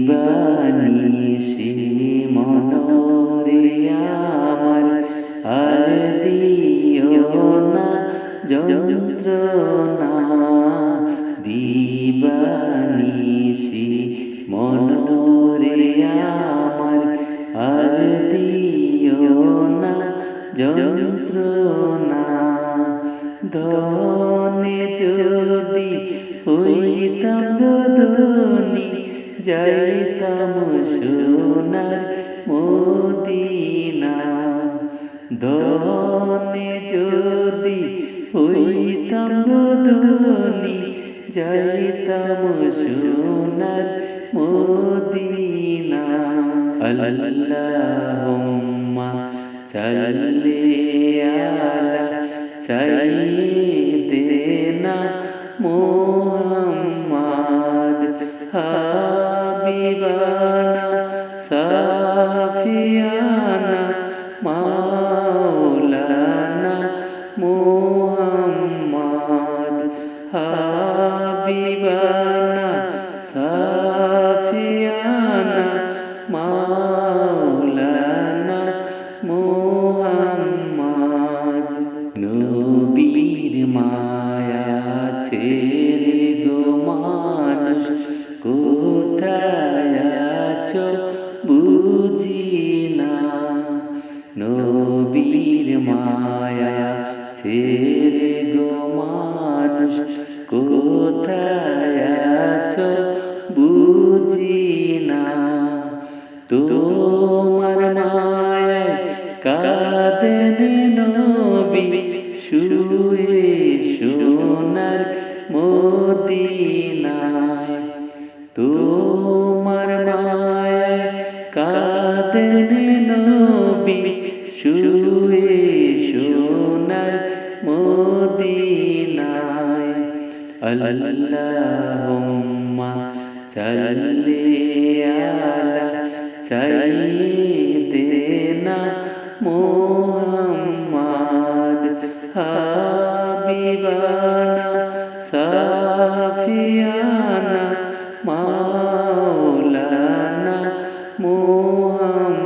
দিবানিশি মনরে আমার আর দিও না যন্ত্রণা দিবানিশি মনরে আমার আর দিও না যন্ত্রণা ধনে যদি হইতাম ধনী যাইতাম সোনার মদিনা ধনে যদি হইতাম ধনী যাইতাম সোনার মদিনা আল্লাহুম্মা সাল্লি আলা সাইয়্যিদিনা মুহাম্মাদ হাবিবানা সাফিয়ানা মাওলানা মুহাম্মাদ হাবিবানা সাফিয়ানা মাওলানা মুহাম্মাদ নবীর মায়া ছেড়ে গো মানুষ কোথায় আছো বুঝি না নবীর মায়া ছেড়ে গো মানুষ কোথায় আছো বুঝি না তোমার মায়ায় কাঁদেন নবী শুয়ে সোনার মদিনায় তোমার মায়ায় কাঁদেন নবী শুয়ে সোনার মদিনায় আল্লাহুম্মা সাল্লি আলা সাইয়্যিদিনা মুহাম্মাদ হাবিবানা সাফিয়ানা মাওলানা মুহাম্মাদ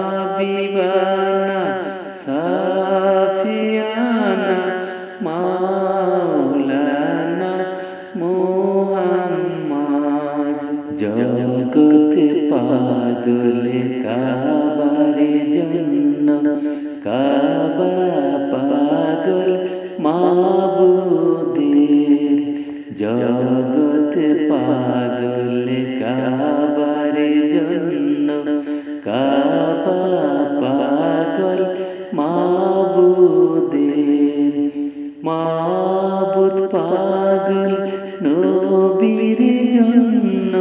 হাবিবানা সাফিয়ানা মাওলানা মুহাম্মাদ জগৎ পাগল কাবার জন্য কাবা পাগল মাবুদের জগৎ পাগল কাবার জন্য কাবা পাগল মাবুদের মাবুদ পাগল নবীর জন্য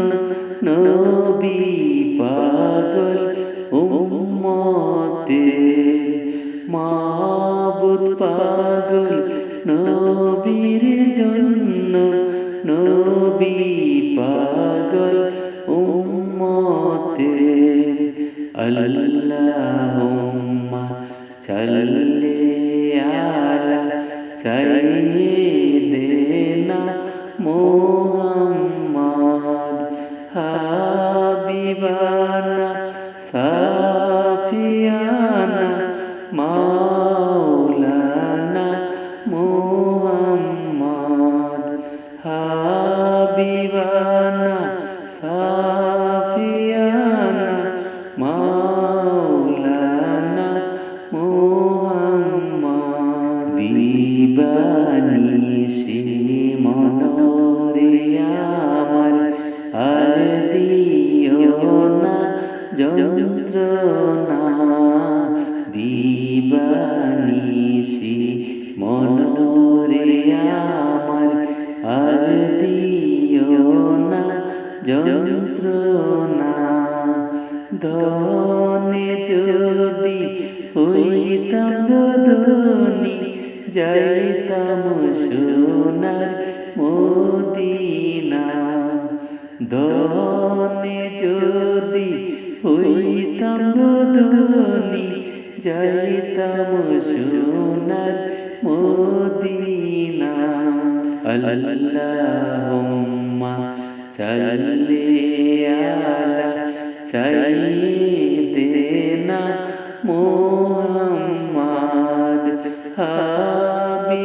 নবী পাগল উম্মতের মাবুদ পাগল নবীর জন্য নবী পাগল উম্মতের আল্লাহুম্মা সাল্লি আলা সাইয়্যিদিনা মুহাম্মাদ হাবিবানা সাফিয়ানা মাওলানা মুহাম্মাদ হাবিবানা সাফিয়ানা মাওলানা মুহাম্মাদ দিবানিশি মনরে আমার আর দিও না যন্ত্রণা দিবানিশি মনরে আমার আর দিও না যন্ত্রণা ধনে যদি হইতাম ধনী যাইতাম সোনার মদিনা ধনে যদি হইতাম ধনী যাইতাম সোনার মদিনা আল্লাহুম্মা সাল্লি আলা সাইয়্যিদিনা মুহাম্মাদ হাবিবানা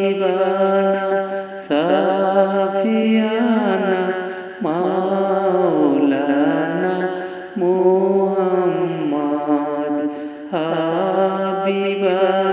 সাফিয়ানা মাওলানা মুহাম্মাদ হাবিবানা